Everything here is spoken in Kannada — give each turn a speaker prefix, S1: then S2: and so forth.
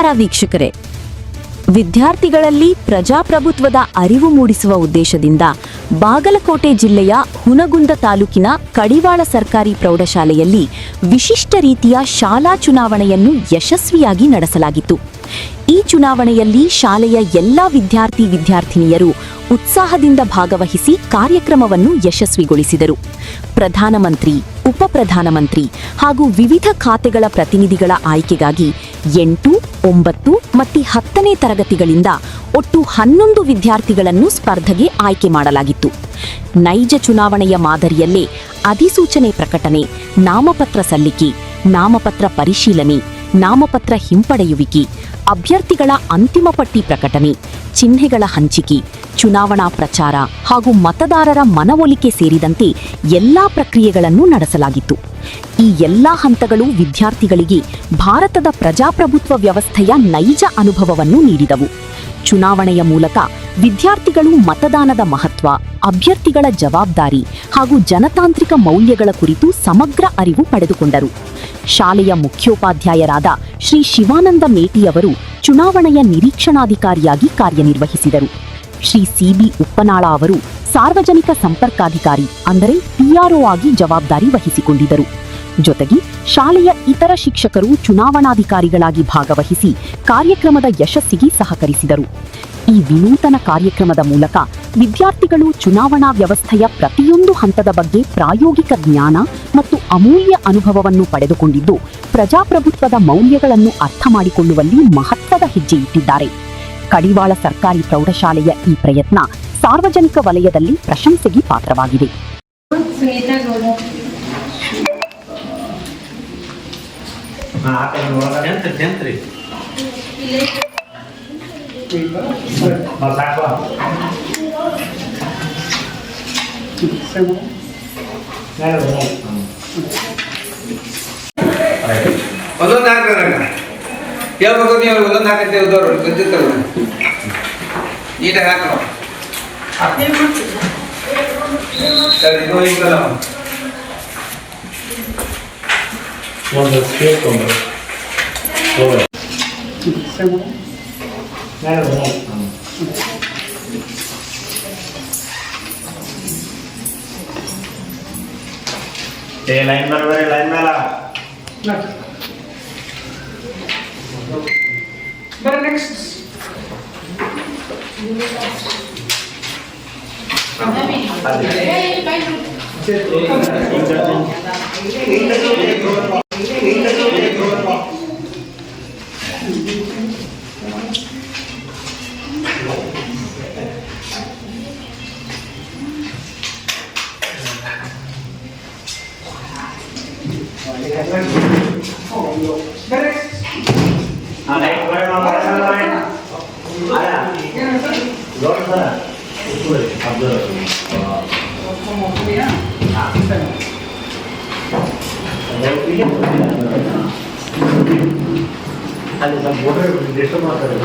S1: ನಮಸ್ಕಾರ ವೀಕ್ಷಕರೇ. ವಿದ್ಯಾರ್ಥಿಗಳಲ್ಲಿ ಪ್ರಜಾಪ್ರಭುತ್ವದ ಅರಿವು ಮೂಡಿಸುವ ಉದ್ದೇಶದಿಂದ ಬಾಗಲಕೋಟೆ ಜಿಲ್ಲೆಯ ಹುನಗುಂದ ತಾಲೂಕಿನ ಕಡಿವಾಳ ಸರ್ಕಾರಿ ಪ್ರೌಢಶಾಲೆಯಲ್ಲಿ ವಿಶಿಷ್ಟ ರೀತಿಯ ಶಾಲಾ ಚುನಾವಣೆಯನ್ನು ಯಶಸ್ವಿಯಾಗಿ ನಡೆಸಲಾಗಿತ್ತು. ಈ ಚುನಾವಣೆಯಲ್ಲಿ ಶಾಲೆಯ ಎಲ್ಲಾ ವಿದ್ಯಾರ್ಥಿನಿಯರು ಉತ್ಸಾಹದಿಂದ ಭಾಗವಹಿಸಿ ಕಾರ್ಯಕ್ರಮವನ್ನು ಯಶಸ್ವಿಗೊಳಿಸಿದರು. ಪ್ರಧಾನಮಂತ್ರಿ, ಉಪಪ್ರಧಾನಮಂತ್ರಿ ಹಾಗೂ ವಿವಿಧ ಖಾತೆಗಳ ಪ್ರತಿನಿಧಿಗಳ ಆಯ್ಕೆಗಾಗಿ 8, 9 ಮತ್ತು 10ನೇ ತರಗತಿಗಳಿಂದ ಒಟ್ಟು 11 ವಿದ್ಯಾರ್ಥಿಗಳನ್ನು ಸ್ಪರ್ಧೆಗೆ ಆಯ್ಕೆ ಮಾಡಲಾಗಿತ್ತು. ನೈಜ ಚುನಾವಣೆಯ ಮಾದರಿಯಲ್ಲೇ ಅಧಿಸೂಚನೆ ಪ್ರಕಟಣೆ, ನಾಮಪತ್ರ ಸಲ್ಲಿಕೆ, ನಾಮಪತ್ರ ಪರಿಶೀಲನೆ, ನಾಮಪತ್ರ ಹಿಂಪಡೆಯುವಿಕೆ, ಅಭ್ಯರ್ಥಿಗಳ ಅಂತಿಮ ಪಟ್ಟಿ ಪ್ರಕಟಣೆ, ಚಿಹ್ನೆಗಳ ಹಂಚಿಕೆ, ಚುನಾವಣಾ ಪ್ರಚಾರ ಹಾಗೂ ಮತದಾರರ ಮನವೊಲಿಕೆ ಸೇರಿದಂತೆ ಎಲ್ಲಾ ಪ್ರಕ್ರಿಯೆಗಳನ್ನು ನಡೆಸಲಾಗಿತ್ತು. ಈ ಎಲ್ಲಾ ಹಂತಗಳು ವಿದ್ಯಾರ್ಥಿಗಳಿಗೆ ಭಾರತದ ಪ್ರಜಾಪ್ರಭುತ್ವ ವ್ಯವಸ್ಥೆಯ ನೈಜ ಅನುಭವವನ್ನು ನೀಡಿದವು. ಚುನಾವಣೆಯ ಮೂಲಕ ವಿದ್ಯಾರ್ಥಿಗಳು ಮತದಾನದ ಮಹತ್ವ, ಅಭ್ಯರ್ಥಿಗಳ ಜವಾಬ್ದಾರಿ ಹಾಗೂ ಜನತಾಂತ್ರಿಕ ಮೌಲ್ಯಗಳ ಕುರಿತು ಸಮಗ್ರ ಅರಿವು ಪಡೆದುಕೊಂಡರು. ಶಾಲೆಯ ಮುಖ್ಯೋಪಾಧ್ಯಾಯರಾದ ಶ್ರೀ ಶಿವಾನಂದ ಮೇಟಿಯವರು ಚುನಾವಣೆಯ ನಿರೀಕ್ಷಣಾಧಿಕಾರಿಯಾಗಿ ಕಾರ್ಯನಿರ್ವಹಿಸಿದರು. ಶ್ರೀ ಸಿಬಿ ಉಪ್ಪನಾಳ ಅವರು ಸಾರ್ವಜನಿಕ ಸಂಪರ್ಕಾಧಿಕಾರಿ ಅಂದರೆ PRO ಆಗಿ ಜವಾಬ್ದಾರಿ ವಹಿಸಿಕೊಂಡಿದ್ದರು. ಜೊತೆಗೆ ಶಾಲೆಯ ಇತರ ಶಿಕ್ಷಕರು ಚುನಾವಣಾಧಿಕಾರಿಗಳಾಗಿ ಭಾಗವಹಿಸಿ ಕಾರ್ಯಕ್ರಮದ ಯಶಸ್ಸಿಗೆ ಸಹಕರಿಸಿದರು. ಈ ವಿನೂತನ ಕಾರ್ಯಕ್ರಮದ ಮೂಲಕ ವಿದ್ಯಾರ್ಥಿಗಳು ಚುನಾವಣಾ ವ್ಯವಸ್ಥೆಯ ಪ್ರತಿಯೊಂದು ಹಂತದ ಬಗ್ಗೆ ಪ್ರಾಯೋಗಿಕ ಜ್ಞಾನ ಮತ್ತು ಅಮೂಲ್ಯ ಅನುಭವವನ್ನು ಪಡೆದುಕೊಂಡಿದ್ದು ಪ್ರಜಾಪ್ರಭುತ್ವದ ಮೌಲ್ಯಗಳನ್ನು ಅರ್ಥ ಮಾಡಿಕೊಳ್ಳುವಲ್ಲಿ ಮಹತ್ವದ ಹೆಜ್ಜೆ ಇಟ್ಟಿದ್ದಾರೆ. ಕಡಿವಾಳ ಸರ್ಕಾರಿ ಪ್ರೌಢಶಾಲೆಯ ಈ ಪ್ರಯತ್ನ ಸಾರ್ವಜನಿಕ ವಲಯದಲ್ಲಿ ಪ್ರಶಂಸೆಗೆ ಪಾತ್ರವಾಗಿದೆ.
S2: ಒಂದೊಂದು ಹಾಕ್ತಾರಣ್ಣ, ಹೇಳ್ಬೇಕು ನೀವು ಒಂದೊಂದು ಹಾಕಂತೇವೆ ಉದೋರು ಗೊತ್ತಿರ್ತಲ್ಲ, ನೀಟಾಗಿ ಹಾಕೋ. ಸರಿ, ಇದು ಹೋಗಿದ್ದಲ್ಲ
S3: ಒಂದು ಸ್ಕೇಲ್ ತೊಗೊಂಡು ಲೈನ್ ಬರಬೇಡಿ, ಲೈನ್ ಮೇಲ
S2: ಬರ. ನೆಕ್ಸ್ಟ್
S3: ಅಲ್ಲಿ ಬೋರ್ಡರ್ ಡಿಸ್ಟರ್ಬ್ ಮಾಡ್ತಾರೆ.